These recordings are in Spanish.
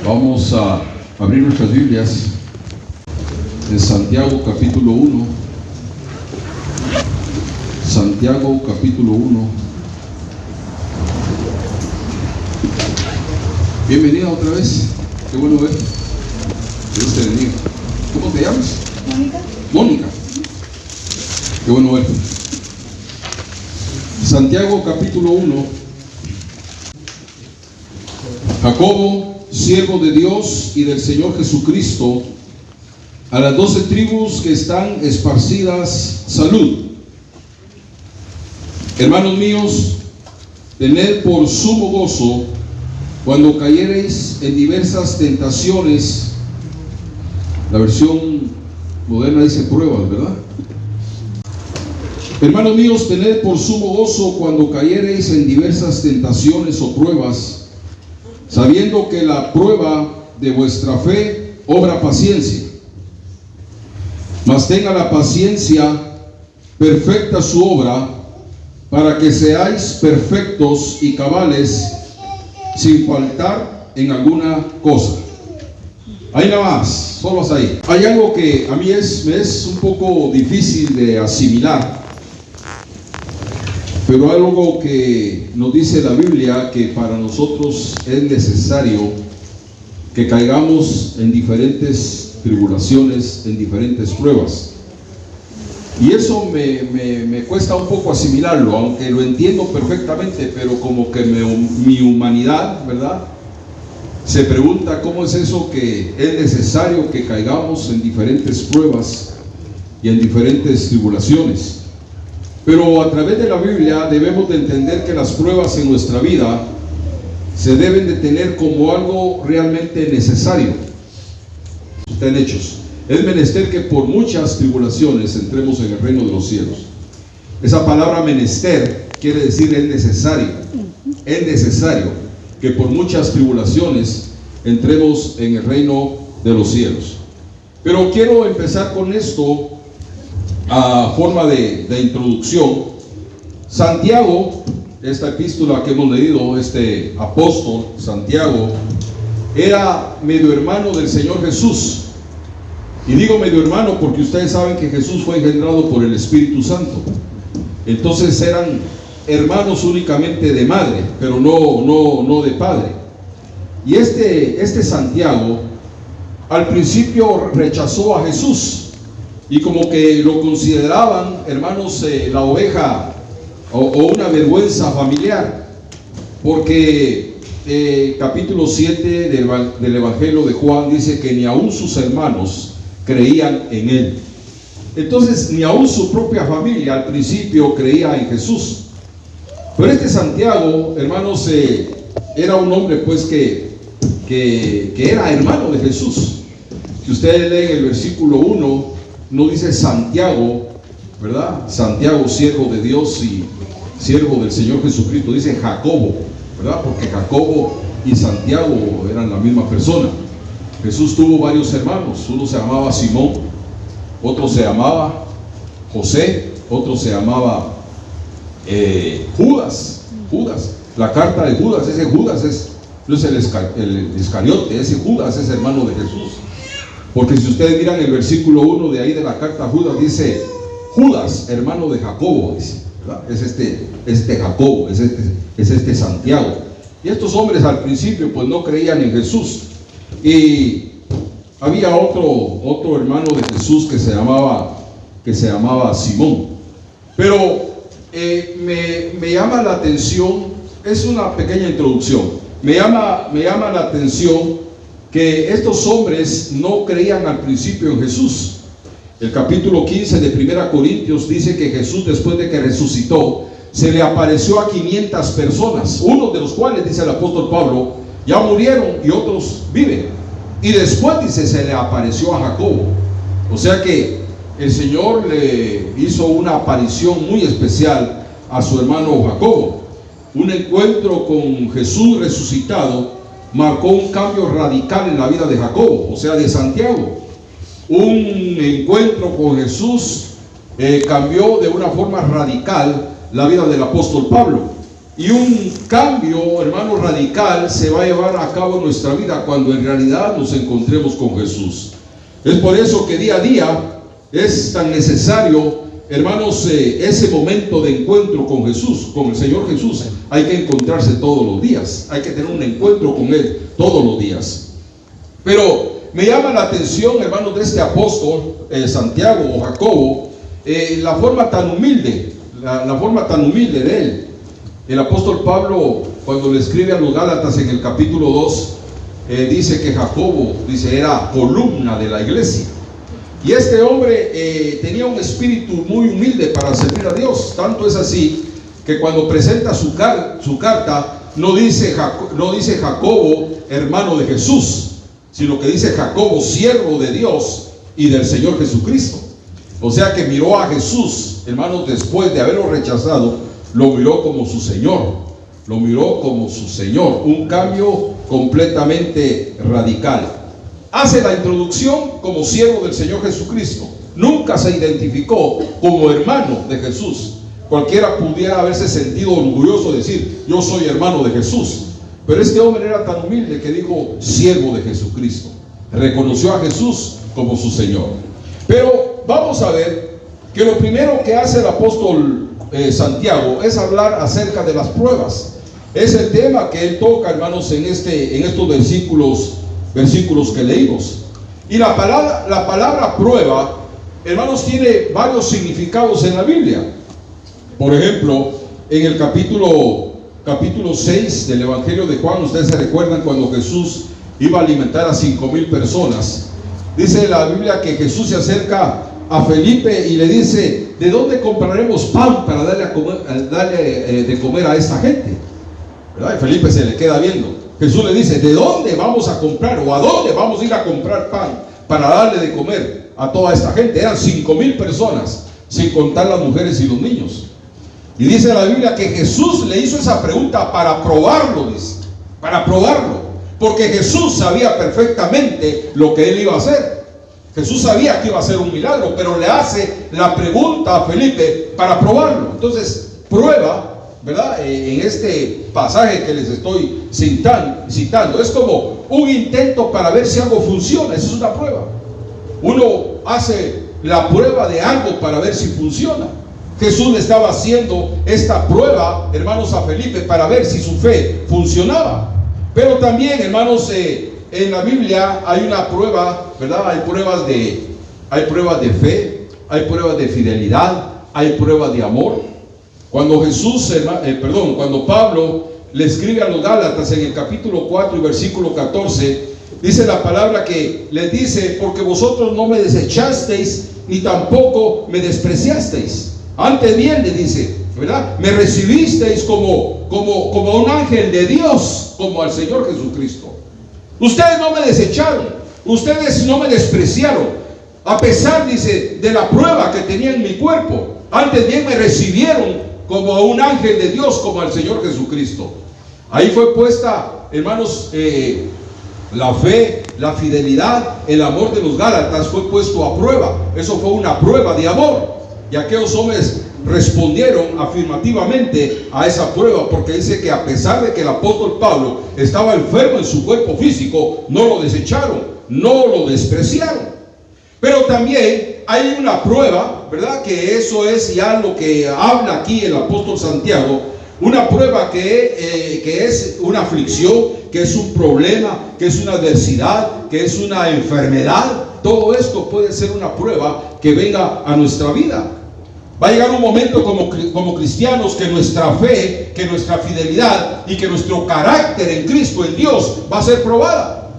Vamos a abrir nuestras Biblias en Santiago capítulo 1. Santiago capítulo 1. Bienvenida otra vez. Qué bueno ver. Dios te bendiga. ¿Cómo te llamas? Mónica. Mónica. Qué bueno ver. Santiago capítulo 1. Jacobo, siervo de Dios y del Señor Jesucristo, a las 12 tribus que están esparcidas, salud. Hermanos míos, tened por sumo gozo cuando cayereis en diversas tentaciones. La versión moderna dice pruebas, ¿verdad? Hermanos míos, tened por sumo gozo cuando cayereis en diversas tentaciones o pruebas, sabiendo que la prueba de vuestra fe obra paciencia. Mas tenga la paciencia perfecta su obra, para que seáis perfectos y cabales, sin faltar en alguna cosa. Ahí nada más, solo hasta ahí. Hay algo que a mí me es un poco difícil de asimilar, pero algo que nos dice la Biblia, que para nosotros es necesario que caigamos en diferentes tribulaciones, en diferentes pruebas. Y eso me cuesta un poco asimilarlo, aunque lo entiendo perfectamente, pero como que mi humanidad, ¿verdad?, se pregunta cómo es eso que es necesario que caigamos en diferentes pruebas y en diferentes tribulaciones. Pero a través de la Biblia debemos de entender que las pruebas en nuestra vida se deben de tener como algo realmente necesario. Está en Hechos. Es menester que por muchas tribulaciones entremos en el reino de los cielos. Esa palabra menester quiere decir es necesario. Es necesario que por muchas tribulaciones entremos en el reino de los cielos. Pero quiero empezar con esto a forma de introducción. Santiago, esta epístola que hemos leído, este apóstol Santiago, era medio hermano del Señor Jesús. Y digo medio hermano porque ustedes saben que Jesús fue engendrado por el Espíritu Santo. Entonces eran hermanos únicamente de madre, pero no de padre. Y este Santiago al principio rechazó a Jesús, y como que lo consideraban, hermanos, la oveja o una vergüenza familiar, porque capítulo 7 del Evangelio de Juan dice que ni aún sus hermanos creían en él. Entonces ni aún su propia familia al principio creía en Jesús. Pero este Santiago, hermanos, era un hombre pues que era hermano de Jesús. Si ustedes leen el versículo 1, no dice Santiago, ¿verdad? Santiago, siervo de Dios y siervo del Señor Jesucristo. Dice Jacobo, ¿verdad? Porque Jacobo y Santiago eran la misma persona. Jesús tuvo varios hermanos. Uno se llamaba Simón, otro se llamaba José, otro se llamaba Judas. La carta de Judas, ese Judas no es el Iscariote, ese Judas es hermano de Jesús. Porque si ustedes miran el versículo 1 de ahí de la carta a Judas, dice Judas, hermano de Jacobo, dice, ¿verdad? Es este Jacobo, es este Santiago. Y estos hombres al principio pues no creían en Jesús. Y había otro hermano de Jesús que se llamaba Simón. Pero me llama la atención, es una pequeña introducción, me llama la atención que estos hombres no creían al principio en Jesús. El capítulo 15 de 1 Corintios dice que Jesús, después de que resucitó, se le apareció a 500 personas, unos de los cuales, dice el apóstol Pablo, ya murieron y otros viven. Y después, dice, se le apareció a Jacobo. O sea que el Señor le hizo una aparición muy especial a su hermano Jacobo. Un encuentro con Jesús resucitado marcó un cambio radical en la vida de Jacobo, o sea, de Santiago. Un encuentro con Jesús cambió de una forma radical la vida del apóstol Pablo. Y un cambio, hermano, radical se va a llevar a cabo en nuestra vida cuando en realidad nos encontremos con Jesús. Es por eso que día a día es tan necesario, hermanos, ese momento de encuentro con Jesús, con el Señor Jesús. Hay que encontrarse todos los días, hay que tener un encuentro con Él todos los días. Pero me llama la atención, hermanos, de este apóstol, Santiago o Jacobo, la forma tan humilde, la forma tan humilde de él. El apóstol Pablo, cuando le escribe a los Gálatas en el capítulo 2, dice que Jacobo, era columna de la iglesia. Y este hombre tenía un espíritu muy humilde para servir a Dios. Tanto es así que cuando presenta su carta, no dice Jacobo, hermano de Jesús, sino que dice Jacobo, siervo de Dios y del Señor Jesucristo. O sea que miró a Jesús, hermanos, después de haberlo rechazado, lo miró como su Señor. Lo miró como su Señor. Un cambio completamente radical. Hace la introducción como siervo del Señor Jesucristo. Nunca se identificó como hermano de Jesús. Cualquiera pudiera haberse sentido orgulloso de decir, yo soy hermano de Jesús. Pero este hombre era tan humilde que dijo, siervo de Jesucristo. Reconoció a Jesús como su Señor. Pero vamos a ver que lo primero que hace el apóstol Santiago es hablar acerca de las pruebas. Es el tema que él toca, hermanos, en estos versículos que leímos. Y la palabra prueba, hermanos, tiene varios significados en la Biblia. Por ejemplo, en el capítulo 6 del Evangelio de Juan, ustedes se recuerdan cuando Jesús iba a alimentar a 5,000 personas. Dice la Biblia que Jesús se acerca a Felipe y le dice, ¿de dónde compraremos pan para darle de comer a esta gente? ¿Verdad? Y Felipe se le queda viendo. Jesús le dice, ¿de dónde vamos a comprar o a dónde vamos a ir a comprar pan para darle de comer a toda esta gente? Eran 5,000 personas, sin contar las mujeres y los niños. Y dice la Biblia que Jesús le hizo esa pregunta para probarlo, dice, para probarlo, porque Jesús sabía perfectamente lo que él iba a hacer. Jesús sabía que iba a hacer un milagro, pero le hace la pregunta a Felipe para probarlo. Entonces, prueba, ¿verdad? En este pasaje que les estoy citando, es como un intento para ver si algo funciona. Esa es una prueba. Uno hace la prueba de algo para ver si funciona. Jesús le estaba haciendo esta prueba, hermanos, a Felipe para ver si su fe funcionaba. Pero también, hermanos, en la Biblia hay una prueba, ¿verdad? Hay pruebas de fe, hay pruebas de fidelidad, hay pruebas de amor. Cuando cuando Pablo le escribe a los Gálatas en el capítulo 4 y versículo 14, dice la palabra que les dice, porque vosotros no me desechasteis ni tampoco me despreciasteis. Antes bien, le dice, ¿verdad? Me recibisteis como un ángel de Dios, como al Señor Jesucristo. Ustedes no me desecharon, ustedes no me despreciaron, a pesar, dice, de la prueba que tenía en mi cuerpo. Antes bien me recibieron como a un ángel de Dios, como al Señor Jesucristo. Ahí fue puesta, hermanos, la fe, la fidelidad, el amor de los Gálatas fue puesto a prueba. Eso fue una prueba de amor. Y aquellos hombres respondieron afirmativamente a esa prueba, porque dice que a pesar de que el apóstol Pablo estaba enfermo en su cuerpo físico, no lo desecharon, no lo despreciaron. Pero también hay una prueba, ¿verdad? Que eso es ya lo que habla aquí el apóstol Santiago. Una prueba que es una aflicción, que es un problema, que es una adversidad, que es una enfermedad. Todo esto puede ser una prueba que venga a nuestra vida. Va a llegar un momento como cristianos que nuestra fe, que nuestra fidelidad y que nuestro carácter en Cristo, en Dios, va a ser probada.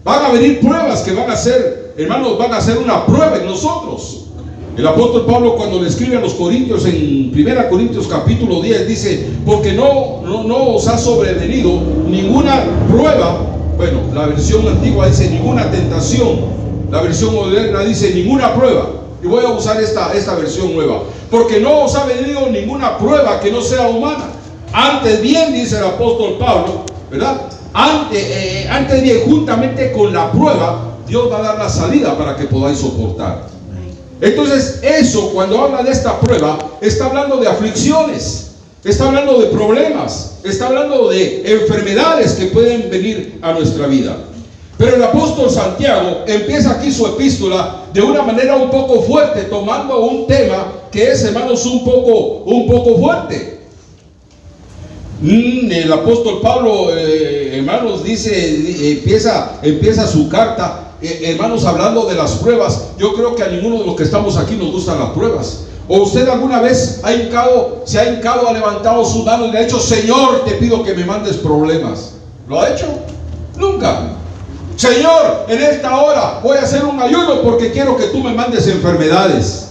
Van a venir pruebas que van a ser, hermanos, van a ser una prueba en nosotros. El apóstol Pablo, cuando le escribe a los Corintios en 1 Corintios capítulo 10, dice, porque no os ha sobrevenido ninguna prueba. Bueno, la versión antigua dice ninguna tentación, la versión moderna dice ninguna prueba. Y voy a usar esta versión nueva. Porque no os ha venido ninguna prueba que no sea humana. Antes bien, dice el apóstol Pablo, ¿verdad? Antes bien, juntamente con la prueba, Dios va a dar la salida para que podáis soportar. Entonces, eso, cuando habla de esta prueba, está hablando de aflicciones. está hablando de problemas, está hablando de enfermedades que pueden venir a nuestra vida. Pero el apóstol Santiago empieza aquí su epístola de una manera un poco fuerte, tomando un tema que es, hermanos, un poco fuerte. El apóstol Pablo, hermanos, dice, empieza su carta, hermanos, hablando de las pruebas. Yo creo que a ninguno de los que estamos aquí nos gustan las pruebas. ¿O usted alguna vez se ha hincado, ha levantado su mano y le ha dicho: Señor, te pido que me mandes problemas? ¿Lo ha hecho? Nunca. Señor, en esta hora voy a hacer un ayuno porque quiero que tú me mandes enfermedades.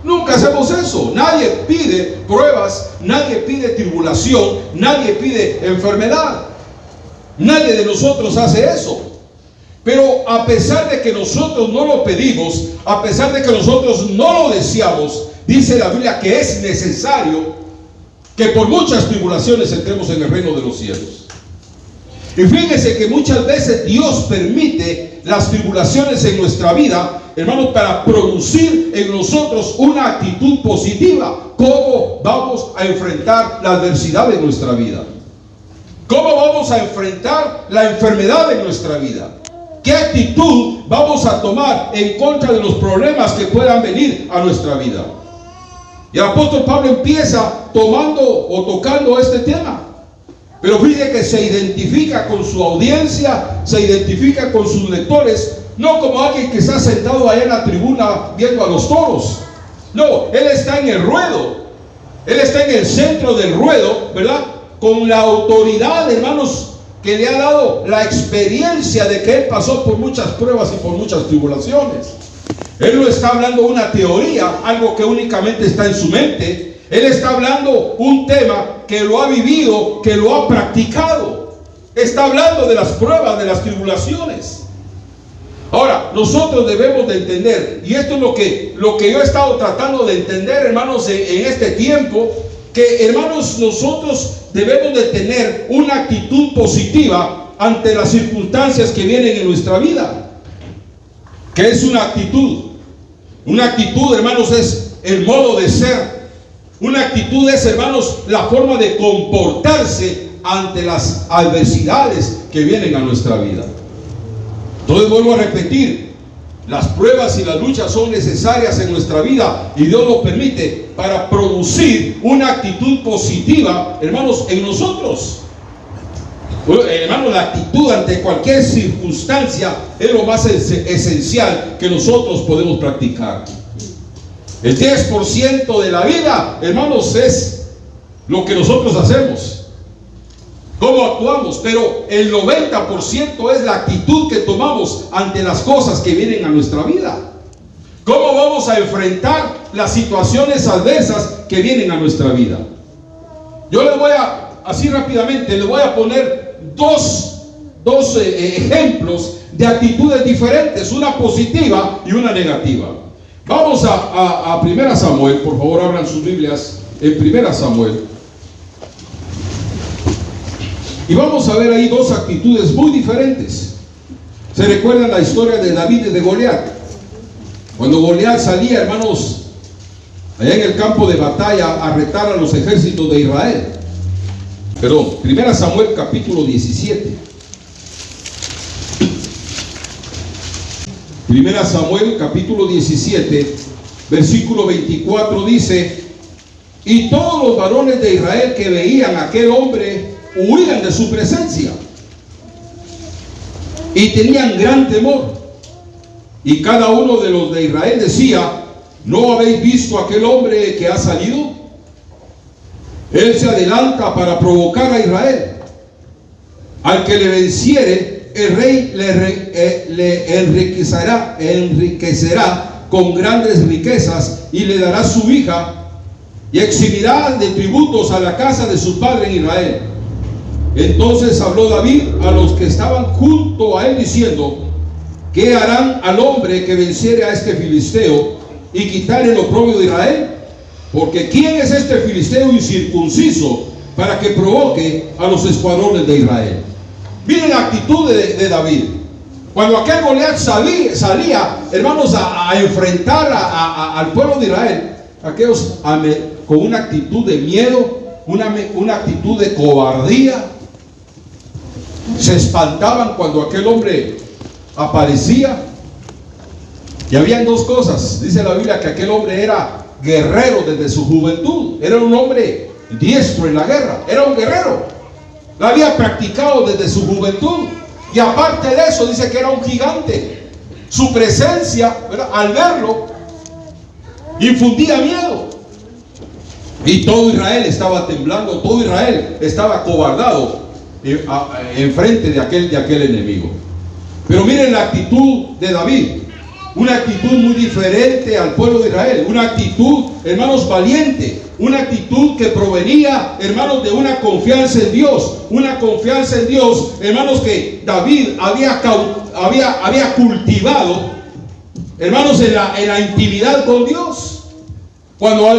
Nunca hacemos eso. Nadie pide pruebas, nadie pide tribulación, nadie pide enfermedad. Nadie de nosotros hace eso. Pero a pesar de que nosotros no lo pedimos, a pesar de que nosotros no lo deseamos, dice la Biblia que es necesario que por muchas tribulaciones entremos en el reino de los cielos. Y fíjese que muchas veces Dios permite las tribulaciones en nuestra vida, hermanos, para producir en nosotros una actitud positiva. ¿Cómo vamos a enfrentar la adversidad de nuestra vida? ¿Cómo vamos a enfrentar la enfermedad de nuestra vida? ¿Qué actitud vamos a tomar en contra de los problemas que puedan venir a nuestra vida? Y el apóstol Pablo empieza tocando este tema. Pero fíjese que se identifica con su audiencia, se identifica con sus lectores, no como alguien que está sentado allá en la tribuna viendo a los toros. No, él está en el ruedo, él está en el centro del ruedo, ¿verdad? Con la autoridad, hermanos, que le ha dado la experiencia de que él pasó por muchas pruebas y por muchas tribulaciones. Él no está hablando una teoría, algo que únicamente está en su mente. Él está hablando un tema que lo ha vivido, que lo ha practicado. Está hablando de las pruebas, de las tribulaciones. Ahora, nosotros debemos de entender, y esto es lo que yo he estado tratando de entender, hermanos, en este tiempo, que, hermanos, nosotros debemos de tener una actitud positiva ante las circunstancias que vienen en nuestra vida. ¿Qué es una actitud? Una actitud, hermanos, es el modo de ser. Una actitud es, hermanos, la forma de comportarse ante las adversidades que vienen a nuestra vida. Entonces vuelvo a repetir, las pruebas y las luchas son necesarias en nuestra vida y Dios lo permite para producir una actitud positiva, hermanos, en nosotros. Hermanos, la actitud ante cualquier circunstancia es lo más esencial que nosotros podemos practicar. El 10% de la vida, hermanos, es lo que nosotros hacemos, cómo actuamos, pero el 90% es la actitud que tomamos ante las cosas que vienen a nuestra vida. ¿Cómo vamos a enfrentar las situaciones adversas que vienen a nuestra vida? Yo les voy así rápidamente, les voy a poner dos ejemplos de actitudes diferentes, una positiva y una negativa. Vamos a 1 Samuel, por favor abran sus Biblias en 1 Samuel. Y vamos a ver ahí dos actitudes muy diferentes. ¿Se recuerdan la historia de David y de Goliat? Cuando Goliat salía, hermanos, allá en el campo de batalla a retar a los ejércitos de Israel. Perdón, 1 Samuel capítulo 17. 1 Samuel capítulo 17, versículo 24 dice: y todos los varones de Israel que veían a aquel hombre huían de su presencia y tenían gran temor. Y cada uno de los de Israel decía: ¿no habéis visto a aquel hombre que ha salido? Él se adelanta para provocar a Israel. Al que le venciere, el rey le enriquecerá con grandes riquezas y le dará su hija y exhibirá de tributos a la casa de su padre en Israel. Entonces habló David a los que estaban junto a él diciendo: ¿qué harán al hombre que venciere a este filisteo y quitare el oprobio de Israel? Porque ¿quién es este filisteo incircunciso para que provoque a los escuadrones de Israel? Miren la actitud de David. Cuando aquel Goliat salía, hermanos, a enfrentar al pueblo de Israel, aquellos con una actitud de miedo, una actitud de cobardía. Se espantaban cuando aquel hombre aparecía. Y habían dos cosas. Dice la Biblia que aquel hombre era guerrero desde su juventud. Era un hombre diestro en la guerra. Era un guerrero. Lo había practicado desde su juventud. Y aparte de eso, dice que era un gigante. Su presencia, ¿verdad?, al verlo, infundía miedo. Y todo Israel estaba temblando. Todo Israel estaba acobardado en frente de aquel enemigo. Pero miren la actitud de David. Una actitud muy diferente al pueblo de Israel. Una actitud, hermanos, valiente. Una actitud que provenía, hermanos, de una confianza en Dios. Una confianza en Dios, hermanos, que David había cultivado, hermanos, en la intimidad con Dios. Cuando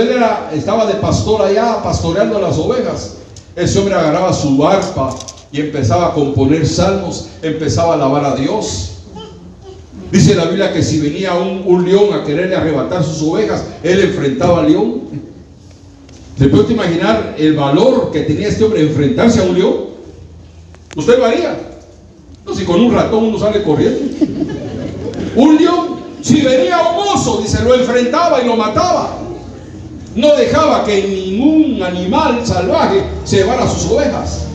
él estaba de pastor allá, pastoreando las ovejas, ese hombre agarraba su arpa y empezaba a componer salmos, empezaba a alabar a Dios. Dice la Biblia que si venía un león a quererle arrebatar sus ovejas, él enfrentaba al león. ¿Se puede imaginar el valor que tenía este hombre enfrentarse a un león? ¿Usted lo haría? No, si con un ratón uno sale corriendo. Un león, si venía un oso, dice, lo enfrentaba y lo mataba. No dejaba que ningún animal salvaje se llevara sus ovejas.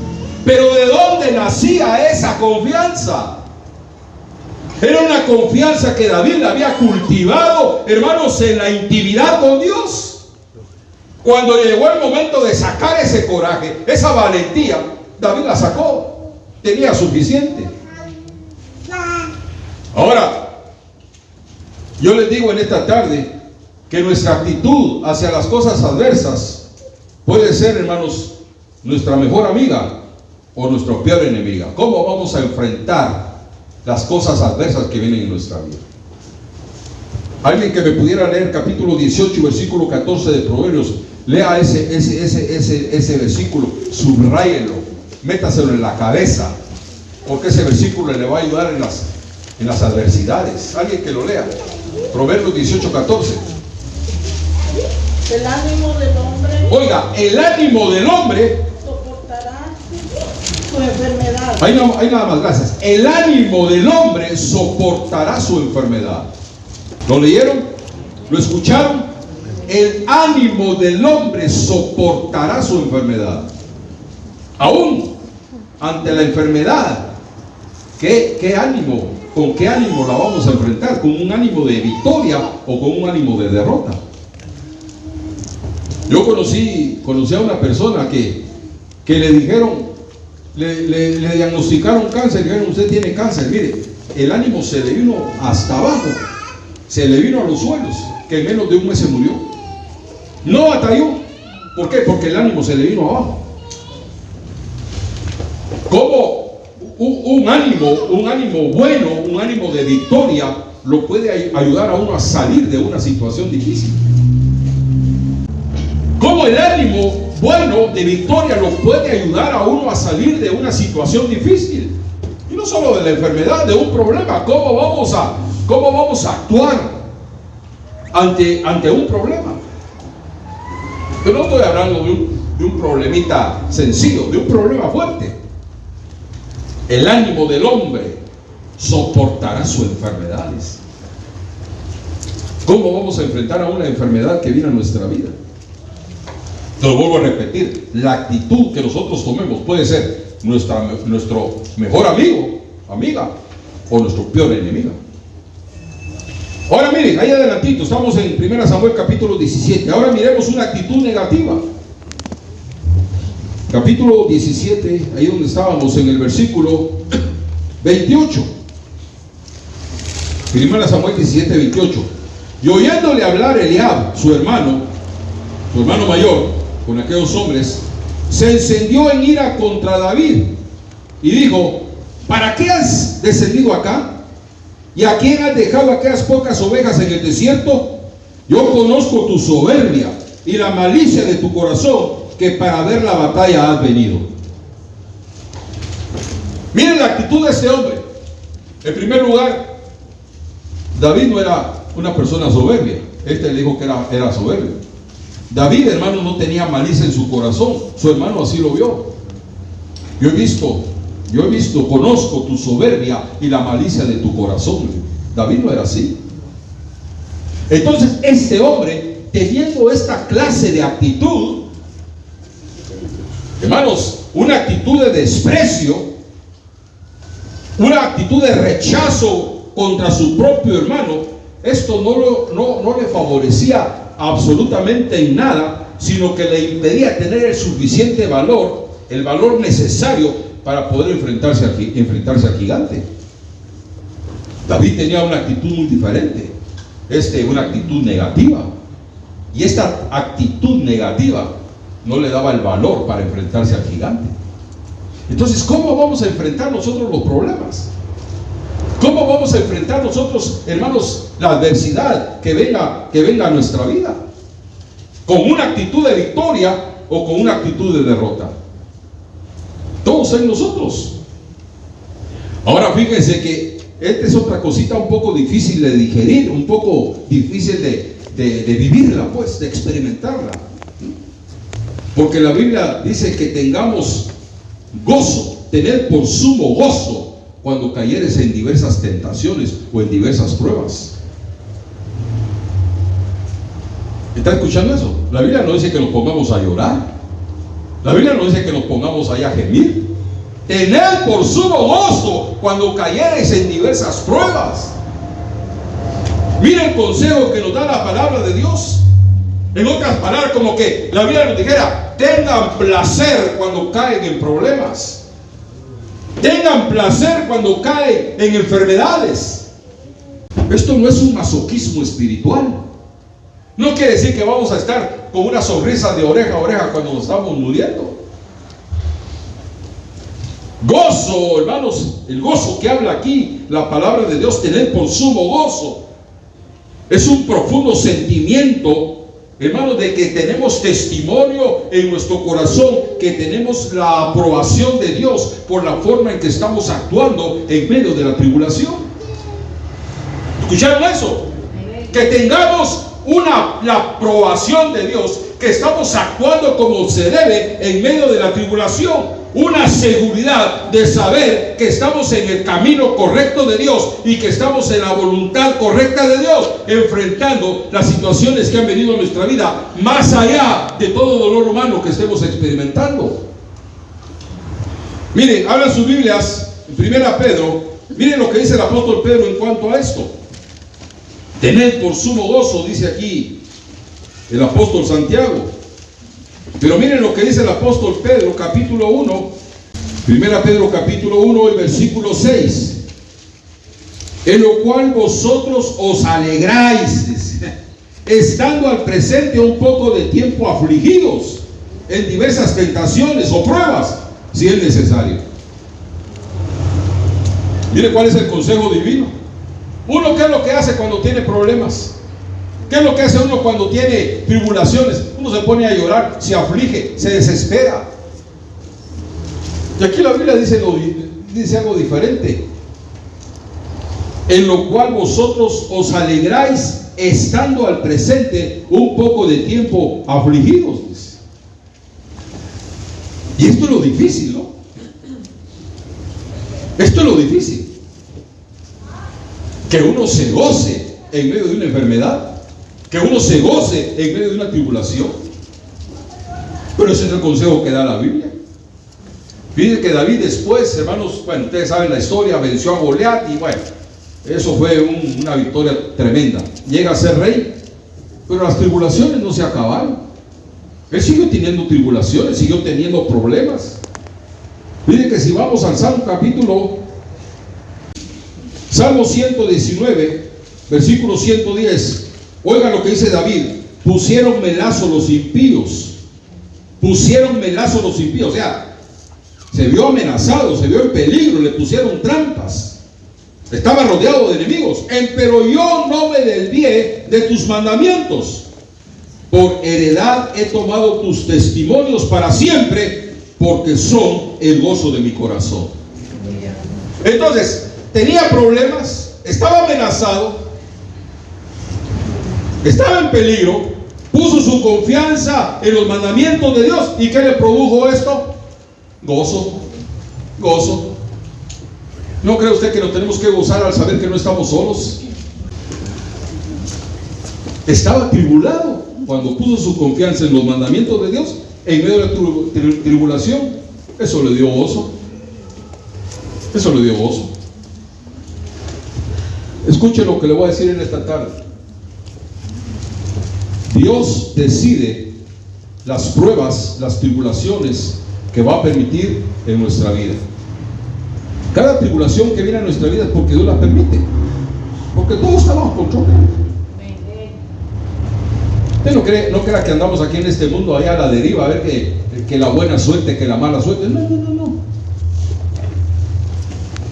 Pero ¿de dónde nacía esa confianza? Era una confianza que David había cultivado, hermanos, en la intimidad con Dios. Cuando llegó el momento de sacar ese coraje, esa valentía, David la sacó. Tenía suficiente. Ahora, yo les digo en esta tarde que nuestra actitud hacia las cosas adversas puede ser, hermanos, nuestra mejor amiga o nuestra peor enemiga. ¿Cómo vamos a enfrentar las cosas adversas que vienen en nuestra vida? Alguien que me pudiera leer capítulo 18, versículo 14 de Proverbios. Lea ese versículo, subráyelo, métaselo en la cabeza, porque ese versículo le va a ayudar en las adversidades. Alguien que lo lea. Proverbios 18, 14. El ánimo del hombre. Oiga, el ánimo del hombre soportará su enfermedad. Ahí nada más, gracias. El ánimo del hombre soportará su enfermedad. ¿Lo leyeron? ¿Lo escucharon? El ánimo del hombre soportará su enfermedad. Aún ante la enfermedad, ¿qué ánimo? ¿Con qué ánimo la vamos a enfrentar? ¿Con un ánimo de victoria o con un ánimo de derrota? Yo conocí a una persona que le dijeron, le diagnosticaron cáncer. Le dijeron, usted tiene cáncer. Mire, el ánimo se le vino hasta abajo, se le vino a los suelos, que en menos de un mes se murió. No batalló. ¿Por qué? Porque el ánimo se le vino abajo. ¿Cómo un ánimo bueno, un ánimo de victoria, lo puede ayudar a uno a salir de una situación difícil? ¿Cómo el ánimo bueno de victoria lo puede ayudar a uno a salir de una situación difícil? Y no solo de la enfermedad, de un problema. ¿Cómo vamos a actuar ante un problema? Yo no estoy hablando de un problemita sencillo, de un problema fuerte. El ánimo del hombre soportará sus enfermedades. ¿Cómo vamos a enfrentar a una enfermedad que viene a nuestra vida? Lo vuelvo a repetir, la actitud que nosotros tomemos puede ser nuestro mejor amigo, amiga, o nuestro peor enemigo. Ahora miren, ahí adelantito, estamos en 1 Samuel capítulo 17. Ahora miremos una actitud negativa. Capítulo 17, ahí donde estábamos, en el versículo 28. 1 Samuel 17, 28. Y oyéndole hablar Eliab, su hermano mayor, con aquellos hombres, se encendió en ira contra David y dijo: ¿para qué has descendido acá? ¿Y a quién has dejado aquellas pocas ovejas en el desierto? Yo conozco tu soberbia y la malicia de tu corazón, que para ver la batalla has venido. Miren la actitud de este hombre. En primer lugar, David no era una persona soberbia. Este le dijo que era soberbio. David, hermano, no tenía malicia en su corazón. Su hermano así lo vio. Yo he visto, conozco tu soberbia y la malicia de tu corazón. David no era así. Entonces, este hombre, teniendo esta clase de actitud, hermanos, una actitud de desprecio, una actitud de rechazo contra su propio hermano, esto no le favorecía absolutamente en nada, sino que le impedía tener el suficiente valor, el valor necesario para poder enfrentarse al gigante. David tenía una actitud muy diferente, una actitud negativa, y esta actitud negativa no le daba el valor para enfrentarse al gigante. Entonces, ¿cómo vamos a enfrentar nosotros los problemas? ¿Cómo vamos a enfrentar nosotros, hermanos, la adversidad que venga a nuestra vida? ¿Con una actitud de victoria o con una actitud de derrota? Todos en nosotros. Ahora fíjense que esta es otra cosita un poco difícil de digerir, un poco difícil de vivirla, pues, de experimentarla. Porque la Biblia dice que tengamos gozo, tener por sumo gozo cuando cayeres en diversas tentaciones o en diversas pruebas. ¿Está escuchando eso? La Biblia no dice que nos pongamos a llorar. La Biblia no dice que nos pongamos allá a gemir. Tener por sumo gozo cuando cayeres en diversas pruebas. Mira el consejo que nos da la palabra de Dios. En otras palabras, como que la Biblia nos dijera: tengan placer cuando caen en problemas. Tengan placer cuando caen en enfermedades. Esto no es un masoquismo espiritual. No quiere decir que vamos a estar con una sonrisa de oreja a oreja cuando nos estamos muriendo. Gozo, hermanos, el gozo que habla aquí la palabra de Dios, tener por sumo gozo, es un profundo sentimiento, hermanos, de que tenemos testimonio en nuestro corazón, que tenemos la aprobación de Dios por la forma en que estamos actuando en medio de la tribulación. ¿Escucharon eso? Que tengamos la aprobación de Dios, que estamos actuando como se debe en medio de la tribulación. Una seguridad de saber que estamos en el camino correcto de Dios y que estamos en la voluntad correcta de Dios, enfrentando las situaciones que han venido a nuestra vida, más allá de todo dolor humano que estemos experimentando. Miren, abran sus Biblias en 1 Pedro. Miren lo que dice el apóstol Pedro en cuanto a esto. Tened por sumo gozo, dice aquí el apóstol Santiago. Pero miren lo que dice el apóstol Pedro, capítulo 1, 1 Pedro capítulo 1, el versículo 6. En lo cual vosotros os alegráis, estando al presente un poco de tiempo afligidos en diversas tentaciones o pruebas, si es necesario. Mire cuál es el consejo divino. Uno, ¿qué es lo que hace cuando tiene problemas? ¿Qué es lo que hace uno cuando tiene tribulaciones? Uno se pone a llorar, se aflige, se desespera. Y aquí la Biblia dice algo diferente. En lo cual vosotros os alegráis, estando al presente un poco de tiempo afligidos, dice. Y esto es lo difícil, ¿no? Esto es lo difícil. Que uno se goce en medio de una enfermedad, que uno se goce en medio de una tribulación. Pero ese es el consejo que da la Biblia. Fíjense que David después, hermanos, bueno, ustedes saben la historia, venció a Goliat y bueno, eso fue una victoria tremenda. Llega a ser rey, pero las tribulaciones no se acabaron. Él siguió teniendo tribulaciones, siguió teniendo problemas. Miren que si vamos al Salmo 119, versículo 110, oigan lo que dice David: pusiéronme lazo los impíos. Pusiéronme lazo los impíos. O sea, se vio amenazado, se vio en peligro, le pusieron trampas. Estaba rodeado de enemigos. Pero yo no me desvié de tus mandamientos. Por heredad he tomado tus testimonios para siempre, porque son el gozo de mi corazón. Entonces, tenía problemas, estaba amenazado, estaba en peligro, puso su confianza en los mandamientos de Dios. ¿Y qué le produjo esto? Gozo, gozo. ¿No cree usted que nos tenemos que gozar al saber que no estamos solos? Estaba tribulado cuando puso su confianza en los mandamientos de Dios en medio de la tribulación. Eso le dio gozo. Eso le dio gozo. Escuche lo que le voy a decir en esta tarde. Dios decide las pruebas, las tribulaciones que va a permitir en nuestra vida. Cada tribulación que viene a nuestra vida es porque Dios la permite, porque todo está bajo control. Usted no crea que andamos aquí en este mundo allá a la deriva, a ver que la buena suerte, que la mala suerte. No.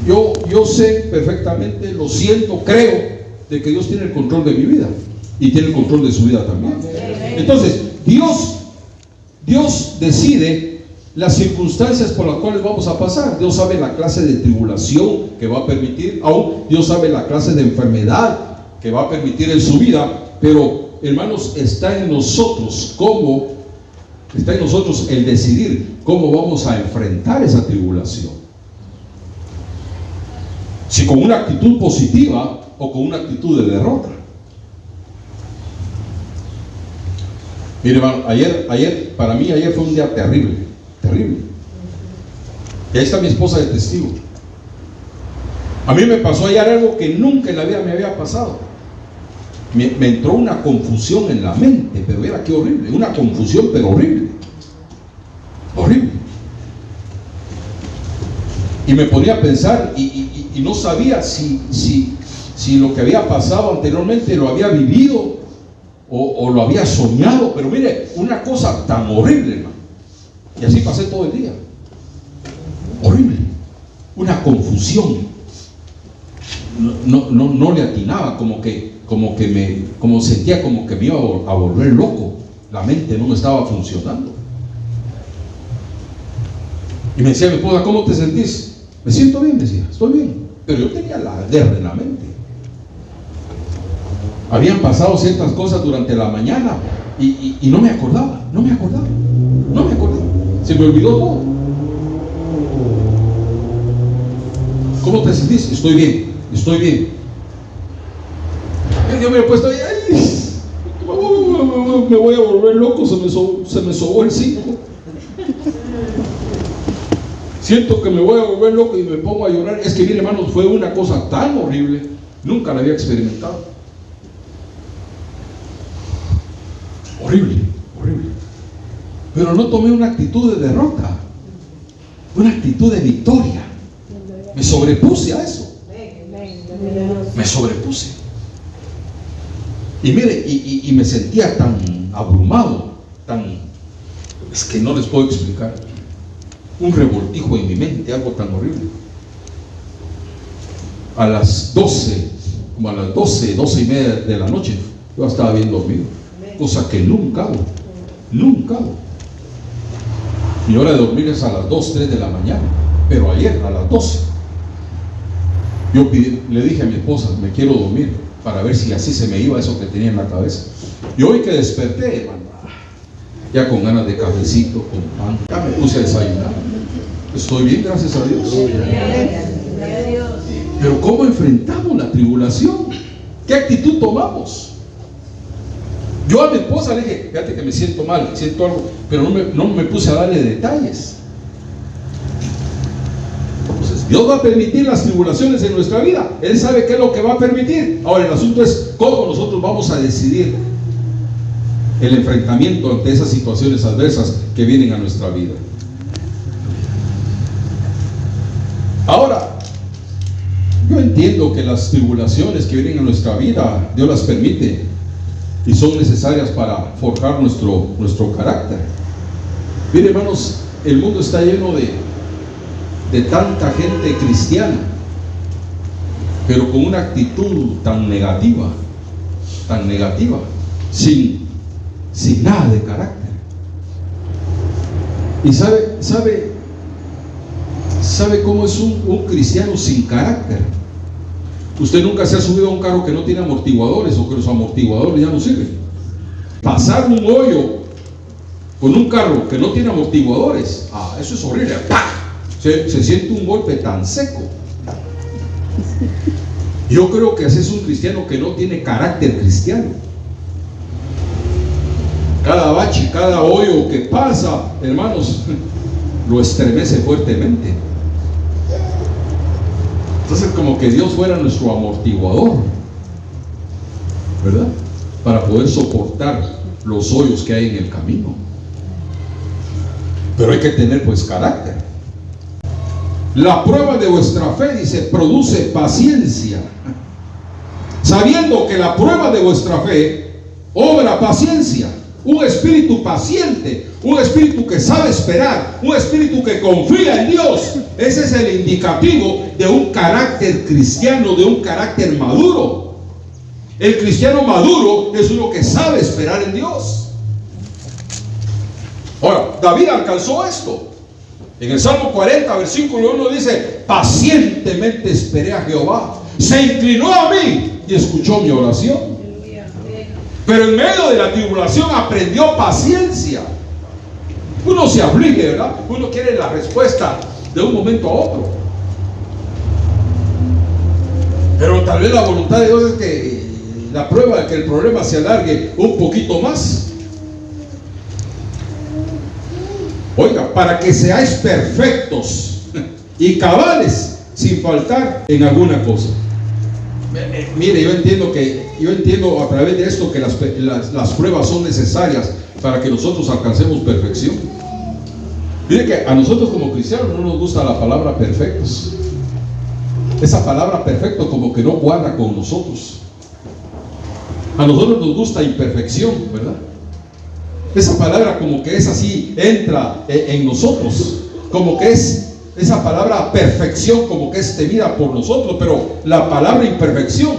Yo sé perfectamente, lo siento, creo de que Dios tiene el control de mi vida y tiene el control de su vida también. Entonces, Dios decide las circunstancias por las cuales vamos a pasar. Dios sabe la clase de tribulación que va a permitir, aún Dios sabe la clase de enfermedad que va a permitir en su vida. Pero, hermanos, está en nosotros el decidir cómo vamos a enfrentar esa tribulación. Si con una actitud positiva o con una actitud de derrota. Mire, hermano, para mí ayer fue un día terrible. Y ahí está mi esposa de testigo. A mí me pasó ayer algo que nunca en la vida me había pasado. Me entró una confusión en la mente, pero mira qué horrible, una confusión pero horrible. Y me ponía a pensar y no sabía si lo que había pasado anteriormente lo había vivido o lo había soñado. Pero mire, una cosa tan horrible, hermano. Y así pasé todo el día. Horrible. Una confusión. No le atinaba, como sentía como que me iba a volver loco. La mente no me estaba funcionando. Y me decía mi esposa, ¿cómo te sentís? Me siento bien, decía, estoy bien. Pero yo tenía la guerra en la mente. Habían pasado ciertas cosas durante la mañana y no me acordaba. Se me olvidó todo. ¿Cómo te sentís? Estoy bien. Yo me he puesto ahí, me voy a volver loco, se me sobó el 5. Siento que me voy a volver loco y me pongo a llorar. Es que, mire, hermanos, fue una cosa tan horrible, nunca la había experimentado. Horrible. Pero no tomé una actitud de derrota, una actitud de victoria. Me sobrepuse a eso. Y mire, y me sentía tan abrumado, es que no les puedo explicar. Un revoltijo en mi mente, algo tan horrible. A las 12 y media de la noche, yo estaba bien dormido, cosa que nunca hago. Mi hora de dormir es a las 2, 3 de la mañana, pero ayer a las 12 le dije a mi esposa, me quiero dormir para ver si así se me iba eso que tenía en la cabeza. Y hoy que desperté, hermano, ya con ganas de cafecito, con pan, ya me puse a desayunar. Estoy bien, gracias a Dios. Pero ¿cómo enfrentamos la tribulación? ¿Qué actitud tomamos? Yo a mi esposa le dije, fíjate que me siento mal, siento algo, pero no me puse a darle detalles. Entonces, Dios va a permitir las tribulaciones en nuestra vida. Él sabe qué es lo que va a permitir. Ahora, el asunto es cómo nosotros vamos a decidir el enfrentamiento ante esas situaciones adversas que vienen a nuestra vida. Ahora, yo entiendo que las tribulaciones que vienen a nuestra vida, Dios las permite y son necesarias para forjar nuestro carácter. Miren, hermanos, el mundo está lleno de tanta gente cristiana, pero con una actitud tan negativa, sin nada de carácter. Y sabe cómo es un cristiano sin carácter. Usted nunca se ha subido a un carro que no tiene amortiguadores o que los amortiguadores ya no sirven. pasar un hoyo con un carro que no tiene amortiguadores, eso es horrible. ¡Pah! Se siente un golpe tan seco. Yo creo que ese es un cristiano que no tiene carácter cristiano. Cada bache, cada hoyo que pasa, hermanos, lo estremece fuertemente. Entonces, como que Dios fuera nuestro amortiguador, ¿verdad? Para poder soportar los hoyos que hay en el camino. Pero hay que tener pues carácter. La prueba de vuestra fe, dice, produce paciencia, sabiendo que la prueba de vuestra fe obra paciencia. Un espíritu paciente, un espíritu que sabe esperar, un espíritu que confía en Dios. Ese es el indicativo de un carácter cristiano, de un carácter maduro. El cristiano maduro es uno que sabe esperar en Dios. Ahora, David alcanzó esto. En el Salmo 40, versículo 1 dice: pacientemente esperé a Jehová, se inclinó a mí y escuchó mi oración. Pero en medio de la tribulación aprendió paciencia. Uno se aflige, ¿verdad? Uno quiere la respuesta de un momento a otro. Pero tal vez la voluntad de Dios es que la prueba de que el problema se alargue un poquito más. Oiga, para que seáis perfectos y cabales sin faltar en alguna cosa. Mire, yo entiendo a través de esto que las pruebas son necesarias para que nosotros alcancemos perfección. Mire que a nosotros como cristianos no nos gusta la palabra perfectos. Esa palabra perfecto como que no cuadra con nosotros. A nosotros nos gusta imperfección, ¿verdad? Esa palabra como que es así, entra en nosotros, como que es esa palabra perfección, como que es temida por nosotros, pero la palabra imperfección,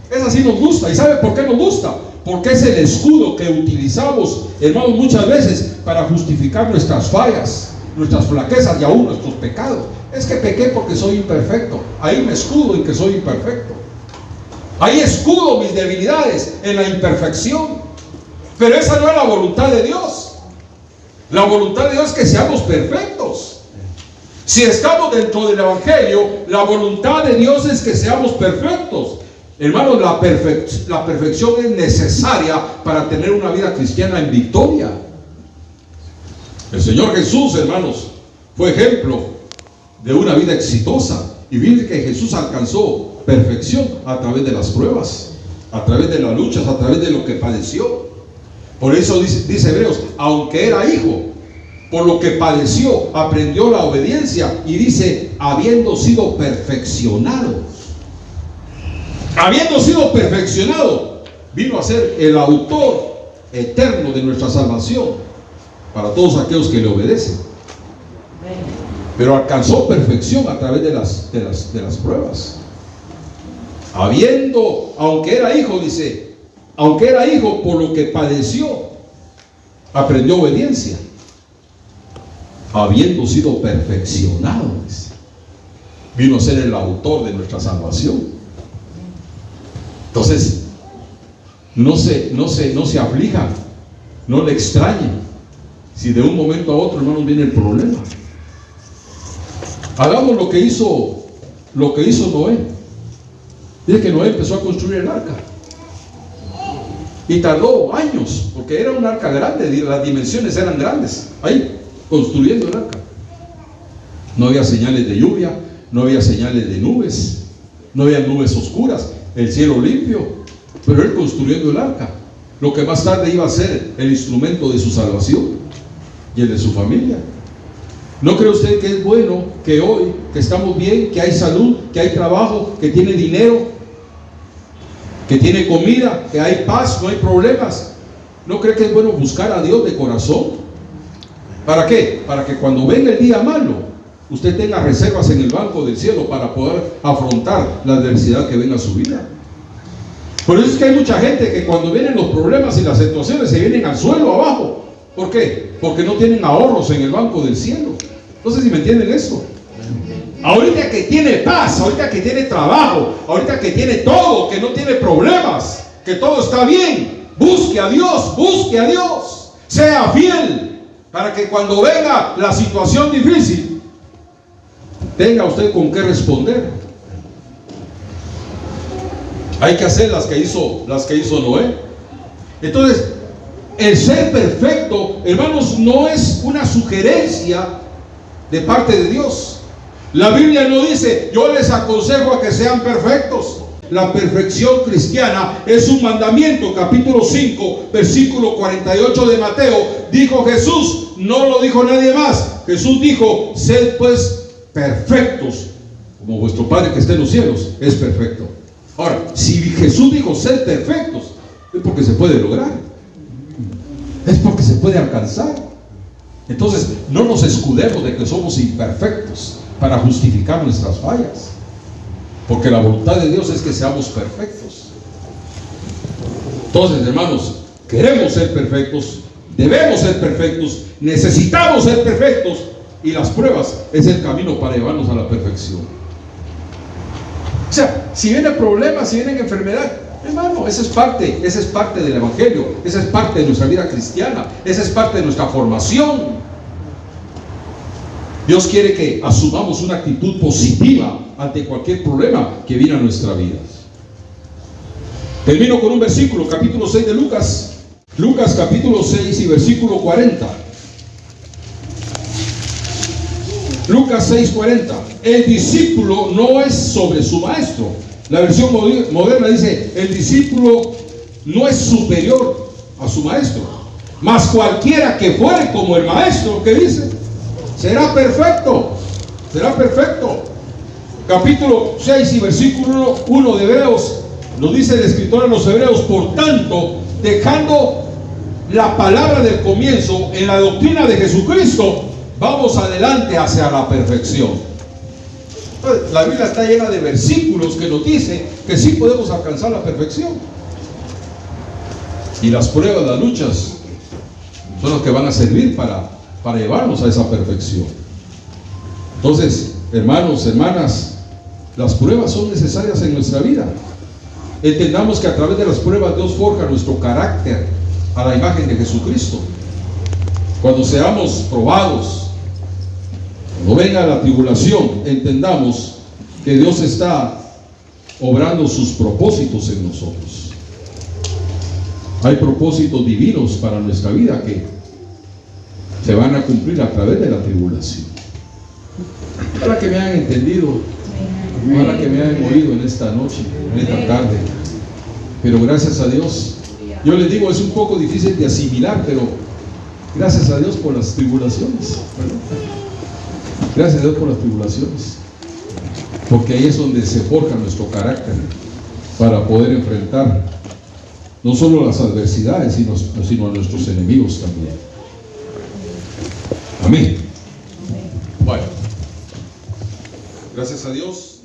esa sí nos gusta. ¿Y sabe por qué nos gusta? Porque es el escudo que utilizamos, hermanos, muchas veces para justificar nuestras fallas, nuestras flaquezas y aún nuestros pecados. Es que pequé porque soy imperfecto. Ahí me escudo en que soy imperfecto. Ahí escudo mis debilidades en la imperfección. Pero esa no es la voluntad de Dios. La voluntad de Dios es que seamos perfectos. Si estamos dentro del Evangelio, la voluntad de Dios es que seamos perfectos. Hermanos, la perfección es necesaria para tener una vida cristiana en victoria. El Señor Jesús, hermanos, fue ejemplo de una vida exitosa. Y miren que Jesús alcanzó perfección a través de las pruebas, a través de las luchas, a través de lo que padeció. Por eso dice Hebreos, aunque era hijo, por lo que padeció, aprendió la obediencia. Y dice, habiendo sido perfeccionado. Habiendo sido perfeccionado, vino a ser el autor eterno de nuestra salvación para todos aquellos que le obedecen. Pero alcanzó perfección a través de las pruebas. Aunque era hijo, dice, aunque era hijo, por lo que padeció, aprendió obediencia. Habiendo sido perfeccionado, dice, vino a ser el autor de nuestra salvación. Entonces, no se aflija, no le extrañe si de un momento a otro, hermanos, viene el problema. Hagamos lo que hizo Noé. Dice que Noé empezó a construir el arca y tardó años, porque era un arca grande, las dimensiones eran grandes, ahí construyendo el arca. No había señales de lluvia, no había señales de nubes, no había nubes oscuras, el cielo limpio, pero él construyendo el arca, lo que más tarde iba a ser el instrumento de su salvación y el de su familia. ¿No cree usted que es bueno que hoy, que estamos bien, que hay salud, que hay trabajo, que tiene dinero, que tiene comida, que hay paz, no hay problemas? ¿No cree que es bueno buscar a Dios de corazón? ¿Para qué? Para que cuando venga el día malo, usted tenga reservas en el banco del cielo para poder afrontar la adversidad que venga a su vida. Por eso es que hay mucha gente que cuando vienen los problemas y las situaciones se vienen al suelo abajo. ¿Por qué? Porque no tienen ahorros en el banco del cielo. No sé si me entienden eso. Ahorita que tiene paz, ahorita que tiene trabajo, ahorita que tiene todo, que no tiene problemas, que todo está bien, Busque a Dios, busque a Dios. Sea fiel para que cuando venga la situación difícil, tenga usted con qué responder. Hay que hacer las que hizo Noé. Entonces, el ser perfecto, hermanos, no es una sugerencia de parte de Dios. La Biblia no dice, yo les aconsejo a que sean perfectos. La perfección cristiana es un mandamiento. Capítulo 5, versículo 48 de Mateo. Dijo Jesús, no lo dijo nadie más. Jesús dijo, sed pues perfectos, como vuestro Padre que está en los cielos es perfecto. Ahora, si Jesús dijo sed perfectos, es porque se puede lograr, es porque se puede alcanzar. Entonces, no nos escudemos de que somos imperfectos para justificar nuestras fallas, porque la voluntad de Dios es que seamos perfectos. Entonces, hermanos, queremos ser perfectos, debemos ser perfectos, necesitamos ser perfectos, y las pruebas es el camino para llevarnos a la perfección. O sea, si viene problemas, si vienen enfermedad, hermano, esa es parte del evangelio, esa es parte de nuestra vida cristiana, esa es parte de nuestra formación. Dios quiere que asumamos una actitud positiva ante cualquier problema que viene a nuestra vida. Termino con un versículo, capítulo 6 de Lucas. Lucas capítulo 6 y versículo 40. Lucas 6:40. El discípulo no es sobre su maestro. La versión moderna dice, el discípulo no es superior a su maestro, mas cualquiera que fuere como el maestro, ¿qué dice? Será perfecto, será perfecto. Capítulo 6 y versículo 1 de Hebreos, nos dice el escritor a los Hebreos, por tanto, dejando la palabra del comienzo en la doctrina de Jesucristo, vamos adelante hacia la perfección. Entonces, la Biblia está llena de versículos que nos dice que sí podemos alcanzar la perfección. Y las pruebas, las luchas, son las que van a servir para llevarnos a esa perfección. Entonces, hermanos, hermanas, las pruebas son necesarias en nuestra vida. Entendamos que a través de las pruebas Dios forja nuestro carácter a la imagen de Jesucristo. Cuando seamos probados, cuando venga la tribulación, entendamos que Dios está obrando sus propósitos en nosotros. Hay propósitos divinos para nuestra vida que se van a cumplir a través de la tribulación. Ojalá que me hayan entendido, ojalá que me hayan oído en esta noche, en esta tarde. Pero gracias a Dios, yo les digo, es un poco difícil de asimilar, pero gracias a Dios por las tribulaciones, ¿verdad? Gracias a Dios por las tribulaciones, porque ahí es donde se forja nuestro carácter para poder enfrentar no solo las adversidades, sino a nuestros enemigos también. Amén. Bueno, gracias a Dios.